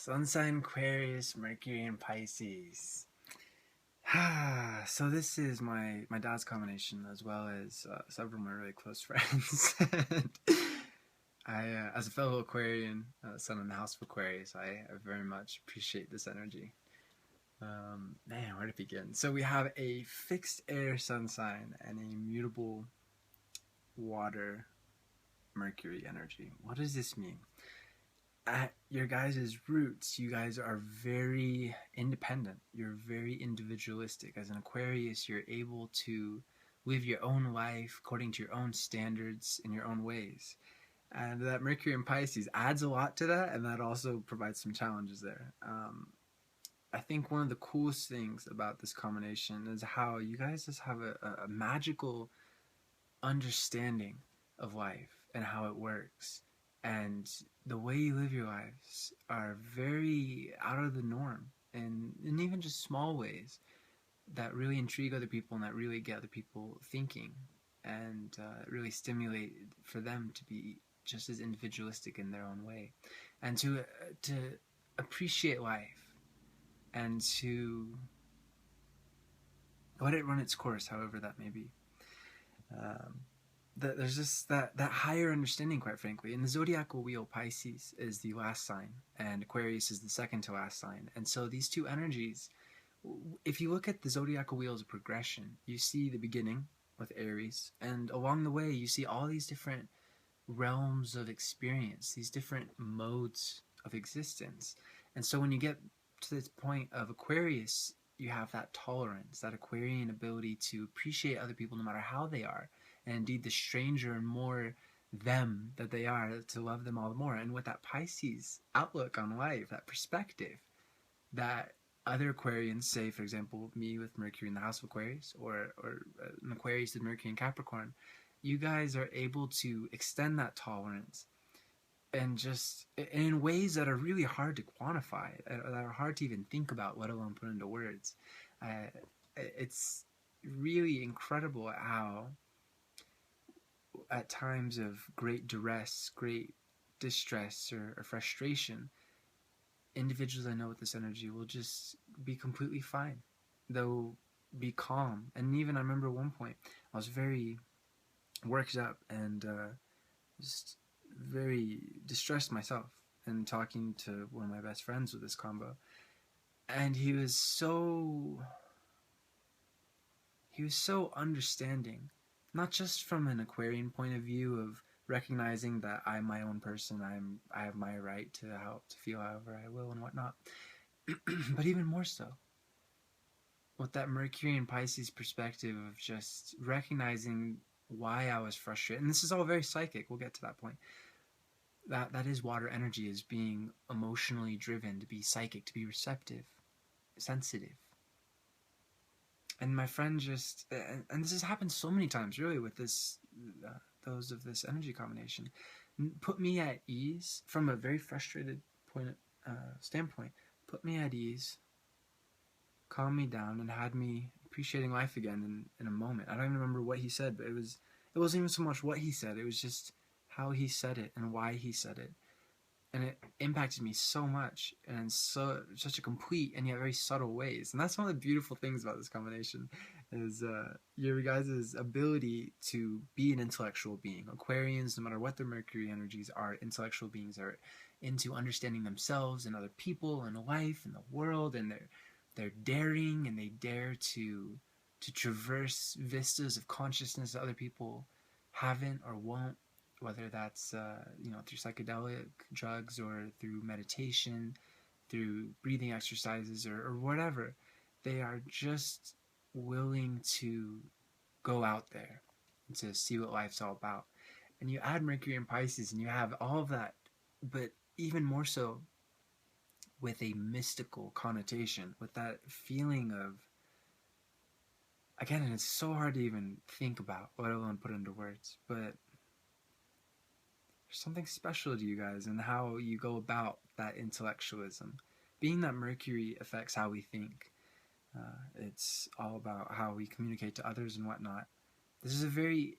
Sun sign Aquarius, Mercury in Pisces. So this is my dad's combination as well as several of my really close friends. As a fellow Aquarian, sun in the house of Aquarius, I very much appreciate this energy. Man, where to begin? So we have a fixed air sun sign and a mutable water Mercury energy. What does this mean? At your guys' roots, you guys are very independent. You're very individualistic. As an Aquarius, you're able to live your own life according to your own standards in your own ways. And that Mercury in Pisces adds a lot to that, and that also provides some challenges there. I think one of the coolest things about this combination is how you guys just have a magical understanding of life and how it works. And the way you live your lives are very out of the norm, and even just small ways that really intrigue other people and that really get other people thinking and really stimulate for them to be just as individualistic in their own way and to appreciate life and to let it run its course, however that may be. There's just that higher understanding, quite frankly. In the zodiacal wheel, Pisces is the last sign, and Aquarius is the second to last sign. And so these two energies, if you look at the zodiacal wheel as a progression, you see the beginning with Aries, and along the way you see all these different realms of experience, these different modes of existence. And so when you get to this point of Aquarius, you have that tolerance, that Aquarian ability to appreciate other people no matter how they are, and indeed the stranger and more them that they are, to love them all the more. And with that Pisces outlook on life, that perspective that other Aquarians, say for example me with Mercury in the house of Aquarius, or an Aquarius with Mercury in Capricorn, you guys are able to extend that tolerance and just in ways that are really hard to quantify, that are hard to even think about, let alone put into words. It's really incredible how at times of great duress, great distress or frustration, individuals I know with this energy will just be completely fine. They'll be calm. And even I remember at one point I was very worked up and just very distressed myself, and talking to one of my best friends with this combo, and he was so understanding, not just from an Aquarian point of view of recognizing that I'm my own person, I have my right to feel however I will and whatnot, but even more so with that Mercury and Pisces perspective of just recognizing why I was frustrated. And this is all very psychic, we'll get to that point. That is water energy, is being emotionally driven, to be psychic, to be receptive, sensitive. And my friend just, and this has happened so many times really with this, those of this energy combination, put me at ease from a very frustrated standpoint, put me at ease, calmed me down, and had me appreciating life again in a moment. I don't even remember what he said, but it wasn't even so much what he said, it was just how he said it and why he said it. And it impacted me so much, and in such a complete and yet very subtle ways. And that's one of the beautiful things about this combination, is your guys' ability to be an intellectual being. Aquarians, no matter what their Mercury energies are, intellectual beings, are into understanding themselves and other people and life and the world, and they're daring, and they dare to traverse vistas of consciousness that other people haven't or won't, whether that's through psychedelic drugs or through meditation, through breathing exercises or whatever. They are just willing to go out there and to see what life's all about. And you add Mercury and Pisces and you have all of that, but even more so with a mystical connotation, with that feeling of, again, and it's so hard to even think about, let alone put into words, but there's something special to you guys and how you go about that intellectualism. Being that Mercury affects how we think, it's all about how we communicate to others and whatnot. This is a very,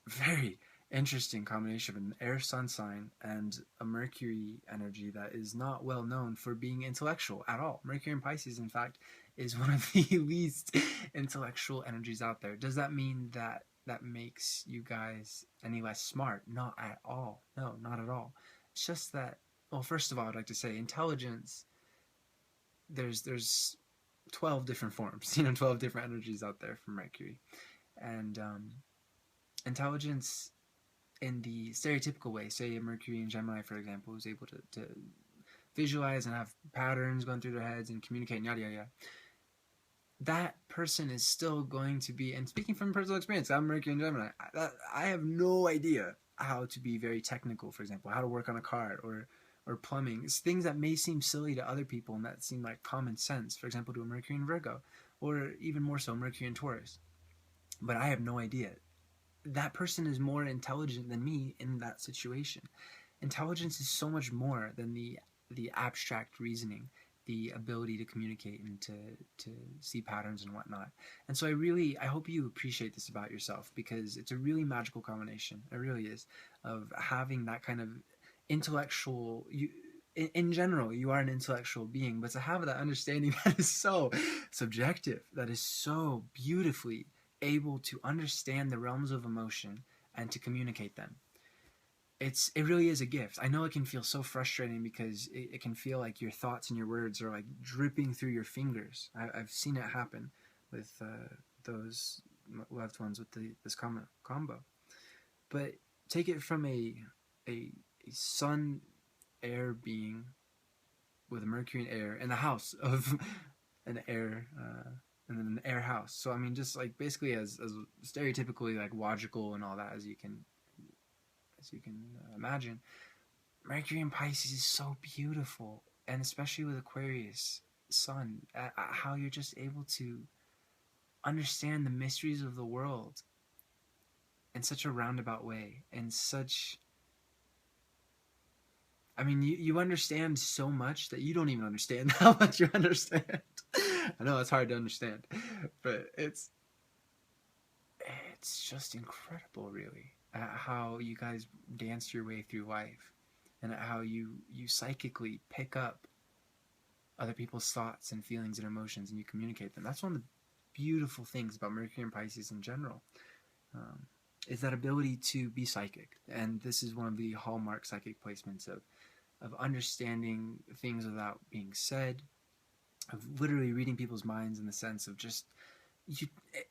very interesting combination of an air sun sign and a Mercury energy that is not well known for being intellectual at all. Mercury in Pisces, in fact, is one of the least intellectual energies out there. Does that mean that that makes you guys any less smart? Not at all. No, not at all. It's just that, well, first of all, I'd like to say intelligence, there's 12 different forms, 12 different energies out there from Mercury. And intelligence in the stereotypical way, say a Mercury in Gemini, for example, who's able to visualize and have patterns going through their heads and communicate, and yada, yada, yada. That person is still going to be, and speaking from personal experience, I'm Mercury in Gemini, I have no idea how to be very technical, for example, how to work on a car or plumbing. It's things that may seem silly to other people and that seem like common sense, for example, to a Mercury in Virgo, or even more so, Mercury in Taurus. But I have no idea. That person is more intelligent than me in that situation. Intelligence is so much more than the abstract reasoning, the ability to communicate and to see patterns and whatnot. And so I hope you appreciate this about yourself, because it's a really magical combination. It really is, of having that kind of intellectual, in general, you are an intellectual being, but to have that understanding that is so subjective, that is so beautifully able to understand the realms of emotion and to communicate them. It really is a gift. I know it can feel so frustrating because it can feel like your thoughts and your words are like dripping through your fingers. I've seen it happen with those loved ones with this combo. But take it from a sun air being with a Mercury and air in the house of an air and then an air house. So I mean, just like basically as stereotypically like logical and all that as you can imagine, Mercury in Pisces is so beautiful, and especially with Aquarius Sun, how you're just able to understand the mysteries of the world in such a roundabout way, in such, I mean, you understand so much that you don't even understand how much you understand. I know it's hard to understand, but it's just incredible, really, how you guys dance your way through life, and how you psychically pick up other people's thoughts and feelings and emotions, and you communicate them. That's one of the beautiful things about Mercury and Pisces in general, is that ability to be psychic. And this is one of the hallmark psychic placements of understanding things without being said, of literally reading people's minds in the sense of just,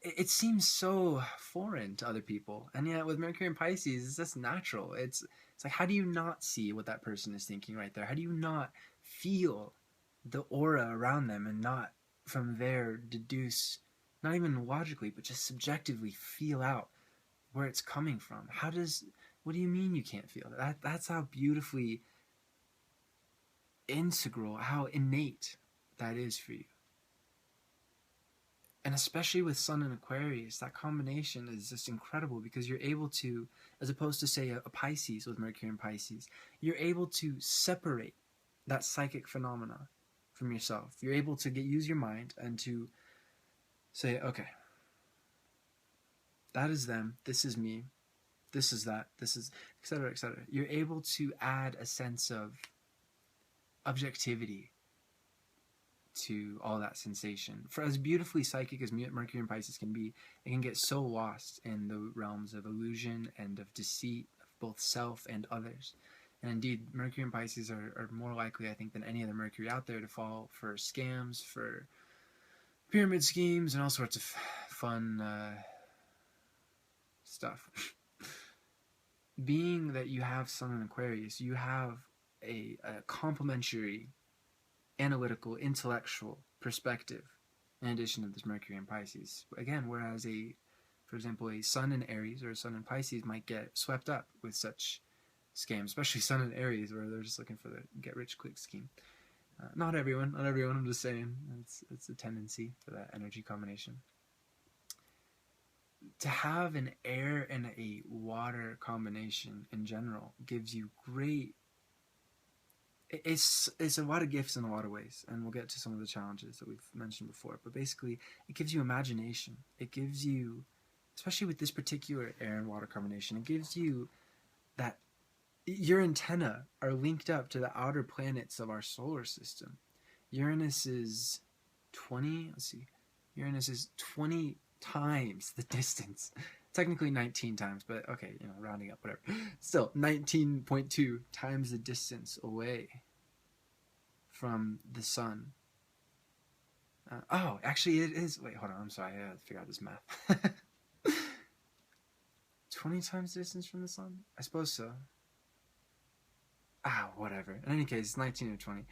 it seems so foreign to other people, and yet with Mercury and Pisces, it's just natural. It's like, how do you not see what that person is thinking right there? How do you not feel the aura around them and not from there deduce, not even logically, but just subjectively feel out where it's coming from? What do you mean you can't feel that? That's how beautifully integral, how innate that is for you. And especially with Sun and Aquarius, that combination is just incredible, because you're able to, as opposed to say a Pisces with Mercury and Pisces, you're able to separate that psychic phenomena from yourself. You're able to use your mind and to say, okay, that is them, this is me, this is that, this is, etc., etc. You're able to add a sense of objectivity to all that sensation. For as beautifully psychic as Mercury and Pisces can be, it can get so lost in the realms of illusion and of deceit of both self and others. And indeed, Mercury and Pisces are more likely, I think, than any other Mercury out there to fall for scams, for pyramid schemes, and all sorts of fun stuff. Being that you have Sun in Aquarius, you have a complementary analytical, intellectual perspective in addition to this Mercury and Pisces. Again, whereas for example, a Sun in Aries or a Sun in Pisces might get swept up with such scams, especially Sun in Aries, where they're just looking for the get-rich-quick scheme. Not everyone, I'm just saying. It's a tendency for that energy combination. To have an air and a water combination in general gives you great, it's a lot of gifts in a lot of ways, and we'll get to some of the challenges that we've mentioned before, but basically it gives you imagination. It gives you especially with this particular air and water combination, it gives you that your antenna are linked up to the outer planets of our solar system. Uranus is 20, let's see, Uranus is 20 times the distance. Technically 19 times, but okay, rounding up, whatever. Still, 19.2 times the distance away from the sun. Actually, it is. Wait, hold on. I'm sorry. I gotta figure out this math. 20 times the distance from the sun? I suppose so. Whatever. In any case, it's 19 or 20.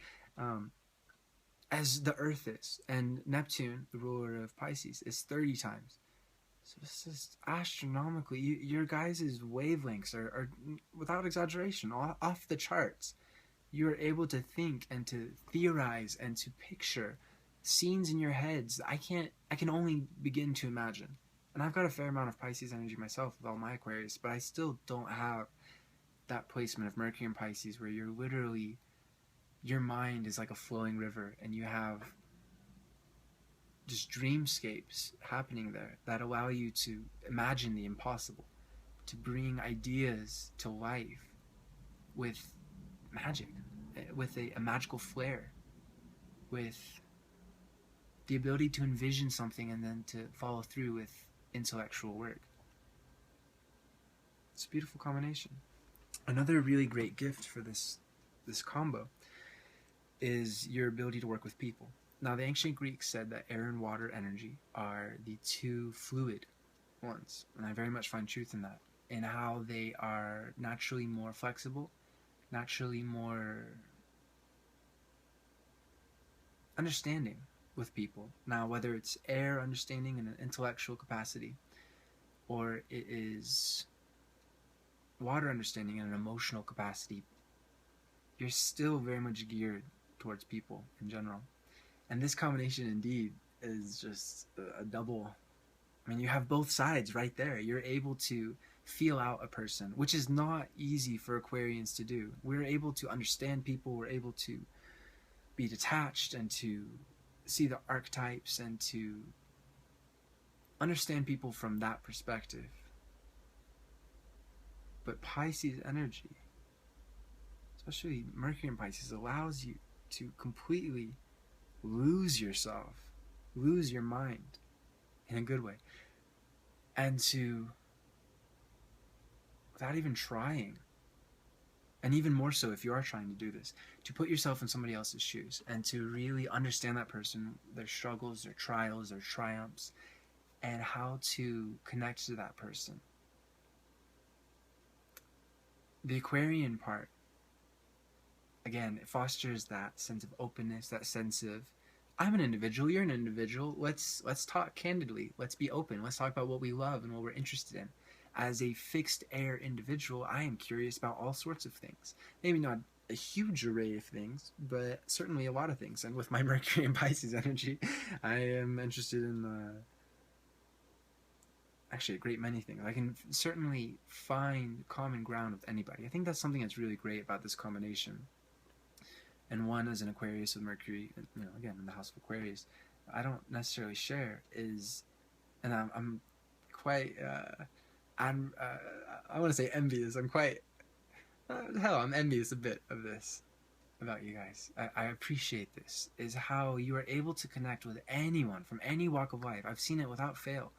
As the Earth is. And Neptune, the ruler of Pisces, is 30 times. So it's just astronomically, your guys' wavelengths are, without exaggeration, off the charts. You're able to think and to theorize and to picture scenes in your heads I can only begin to imagine. And I've got a fair amount of Pisces energy myself with all my Aquarius, but I still don't have that placement of Mercury and Pisces where you're literally, your mind is like a flowing river and you have just dreamscapes happening there that allow you to imagine the impossible, to bring ideas to life with magic, with a magical flair, with the ability to envision something and then to follow through with intellectual work. It's a beautiful combination. Another really great gift for this combo is your ability to work with people. Now, the ancient Greeks said that air and water energy are the two fluid ones, and I very much find truth in that, in how they are naturally more flexible, naturally more understanding with people. Now, whether it's air understanding in an intellectual capacity, or it is water understanding in an emotional capacity, you're still very much geared towards people in general. And this combination indeed is just a double. I mean, you have both sides right there. You're able to feel out a person, which is not easy for Aquarians to do. We're able to understand people. We're able to be detached and to see the archetypes and to understand people from that perspective. But Pisces energy, especially Mercury in Pisces, allows you to completely lose yourself, lose your mind in a good way, and to, without even trying, and even more so if you are trying to do this, to put yourself in somebody else's shoes and to really understand that person, their struggles, their trials, their triumphs, and how to connect to that person. The Aquarian part, again, it fosters that sense of openness, that sense of, I'm an individual, you're an individual, let's talk candidly, let's be open, let's talk about what we love and what we're interested in. As a fixed air individual, I am curious about all sorts of things. Maybe not a huge array of things, but certainly a lot of things. And with my Mercury and Pisces energy, I am interested in actually a great many things. I can certainly find common ground with anybody. I think that's something that's really great about this combination. And one, as an Aquarius with Mercury, again, in the house of Aquarius, I don't necessarily share is, and I'm quite, I want to say envious. I'm quite, I'm envious a bit of this about you guys. I appreciate this, is how you are able to connect with anyone from any walk of life. I've seen it without fail.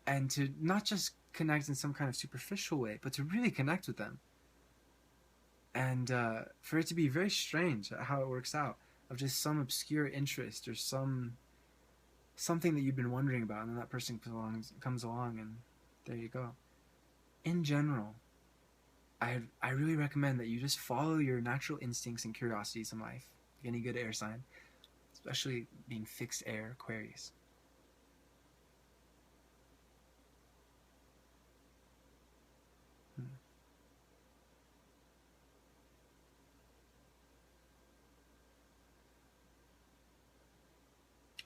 And to not just connect in some kind of superficial way, but to really connect with them. And for it to be very strange how it works out, of just some obscure interest or something that you've been wondering about, and then that person comes along and there you go. In general, I really recommend that you just follow your natural instincts and curiosities in life, like any good air sign, especially being fixed air Aquarius.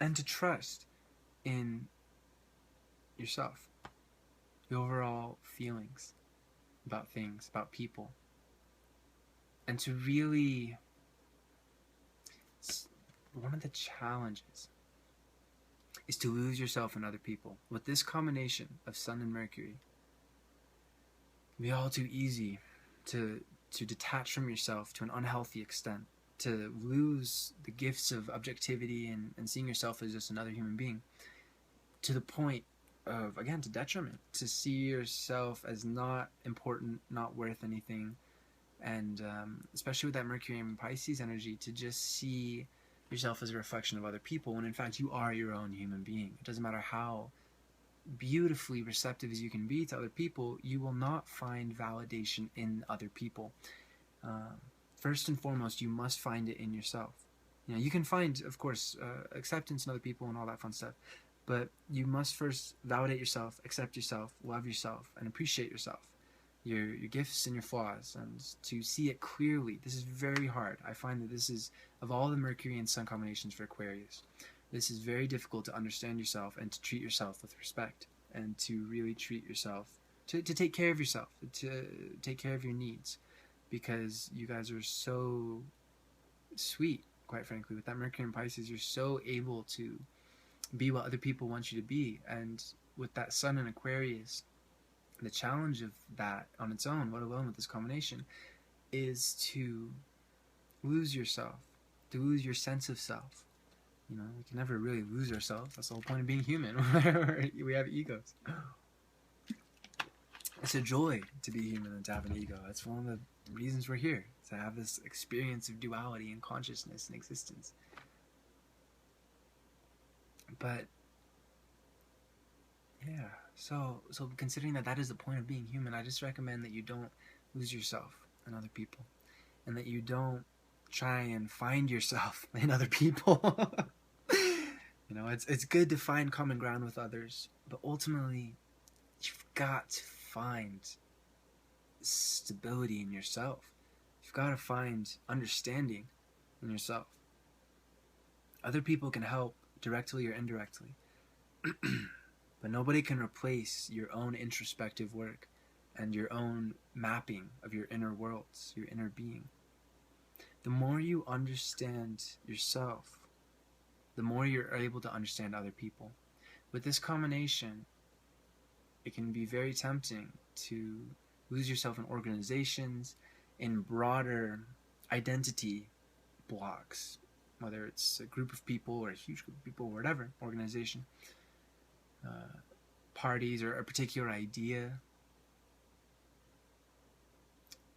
And to trust in yourself, the overall feelings about things, about people, and to really, one of the challenges is to lose yourself in other people. With this combination of Sun and Mercury, it'd be all too easy to detach from yourself to an unhealthy extent, to lose the gifts of objectivity and seeing yourself as just another human being, to the point of, again, to detriment, to see yourself as not important, not worth anything, and especially with that Mercury and Pisces energy, to just see yourself as a reflection of other people, when in fact you are your own human being. It doesn't matter how beautifully receptive as you can be to other people, you will not find validation in other people. First and foremost, you must find it in yourself. You know, you can find, of course, acceptance in other people and all that fun stuff, but you must first validate yourself, accept yourself, love yourself, and appreciate yourself, your gifts and your flaws, and to see it clearly. This is very hard. I find that this is, of all the Mercury and Sun combinations for Aquarius, this is very difficult to understand yourself and to treat yourself with respect, and to really treat yourself, to take care of yourself, to take care of your needs, because you guys are so sweet, quite frankly. With that Mercury and Pisces, you're so able to be what other people want you to be. And with that Sun and Aquarius, the challenge of that on its own, let alone with this combination, is to lose yourself, to lose your sense of self. You know, we can never really lose ourselves. That's the whole point of being human. We have egos. It's a joy to be human and to have an ego. That's one of the reasons we're here, to have this experience of duality and consciousness and existence. But yeah, so considering that is the point of being human, I just recommend that you don't lose yourself in other people, and that you don't try and find yourself in other people. You know, it's good to find common ground with others, but ultimately you've got to find stability in yourself. You've got to find understanding in yourself. Other people can help directly or indirectly, but nobody can replace your own introspective work and your own mapping of your inner worlds, your inner being. The more you understand yourself, the more you're able to understand other people. With this combination, it can be very tempting to lose yourself in organizations, in broader identity blocks, whether it's a group of people or a huge group of people or whatever, organization, parties, or a particular idea.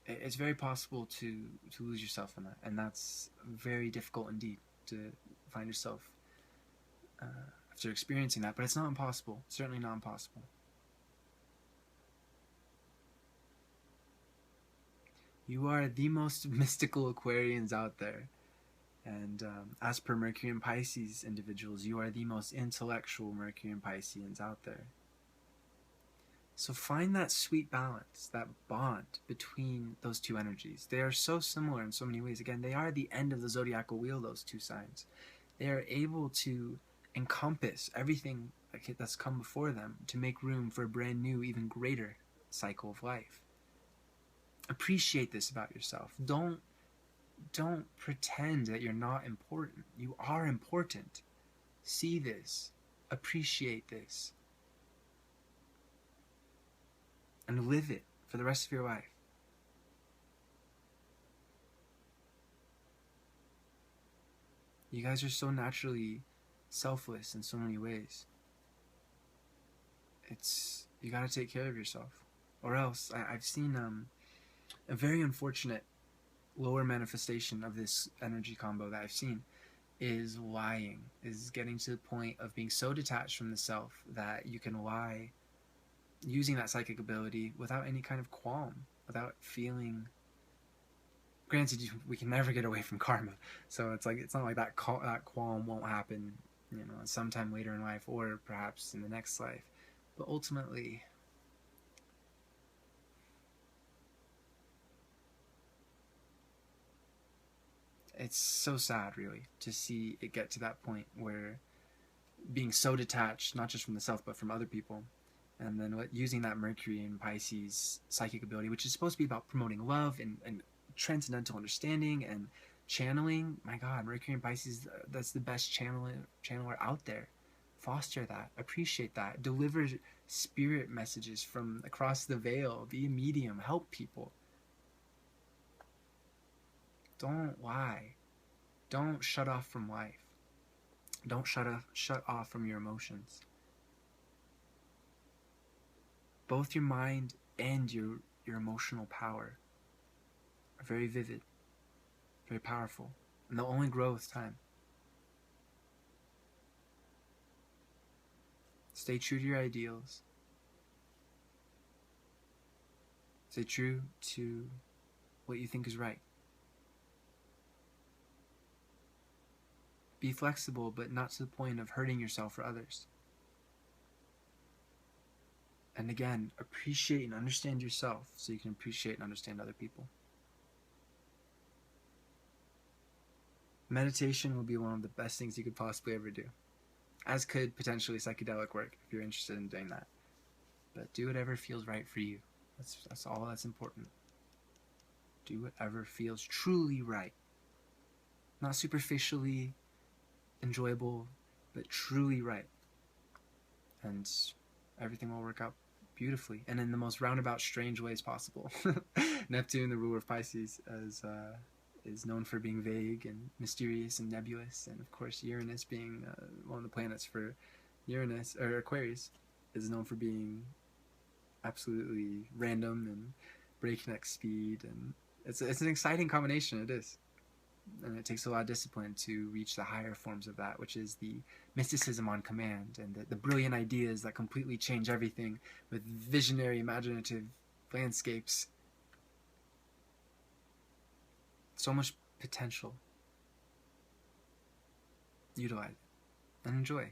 It's very possible to lose yourself in that, and that's very difficult indeed to find yourself after experiencing that, but it's not impossible. Certainly not impossible. You are the most mystical Aquarians out there, and as per Mercury and Pisces individuals, you are the most intellectual Mercury and Pisceans out there. So find that sweet balance, that bond between those two energies. They are so similar in so many ways. Again, they are the end of the zodiacal wheel, those two signs. They are able to encompass everything that's come before them to make room for a brand new, even greater cycle of life. Appreciate this about yourself. Don't pretend that you're not important. You are important. See this. Appreciate this. And live it for the rest of your life. You guys are so naturally selfless in so many ways. You gotta take care of yourself. Or else, I've seen a very unfortunate lower manifestation of this energy combo that I've seen is lying, is getting to the point of being so detached from the self that you can lie using that psychic ability without any kind of qualm, without feeling. Granted, we can never get away from karma, so it's not like that qualm won't happen, you know, sometime later in life or perhaps in the next life. But ultimately, it's so sad, really, to see it get to that point where being so detached, not just from the self, but from other people, and then using that Mercury and Pisces psychic ability, which is supposed to be about promoting love and transcendental understanding and channeling. My God, Mercury and Pisces, that's the best channeler out there Foster that, appreciate that, deliver spirit messages from across the veil, be a medium, help people. Don't lie. Don't shut off from life. Don't shut off from your emotions. Both your mind and your emotional power are very vivid, very powerful, and they'll only grow with time. Stay true to your ideals. Stay true to what you think is right. Be flexible, but not to the point of hurting yourself or others. And again, appreciate and understand yourself so you can appreciate and understand other people. Meditation will be one of the best things you could possibly ever do, as could potentially psychedelic work if you're interested in doing that. But do whatever feels right for you. That's all that's important. Do whatever feels truly right. Not superficially enjoyable, but truly right. And everything will work out beautifully and in the most roundabout, strange ways possible. Neptune, the ruler of Pisces, is known for being vague and mysterious and nebulous, and of course Uranus, being one of the planets for Uranus or Aquarius, is known for being absolutely random and breakneck speed, and it's an exciting combination. It is. And it takes a lot of discipline to reach the higher forms of that, which is the mysticism on command and the brilliant ideas that completely change everything with visionary, imaginative landscapes. So much potential. Utilize it and enjoy.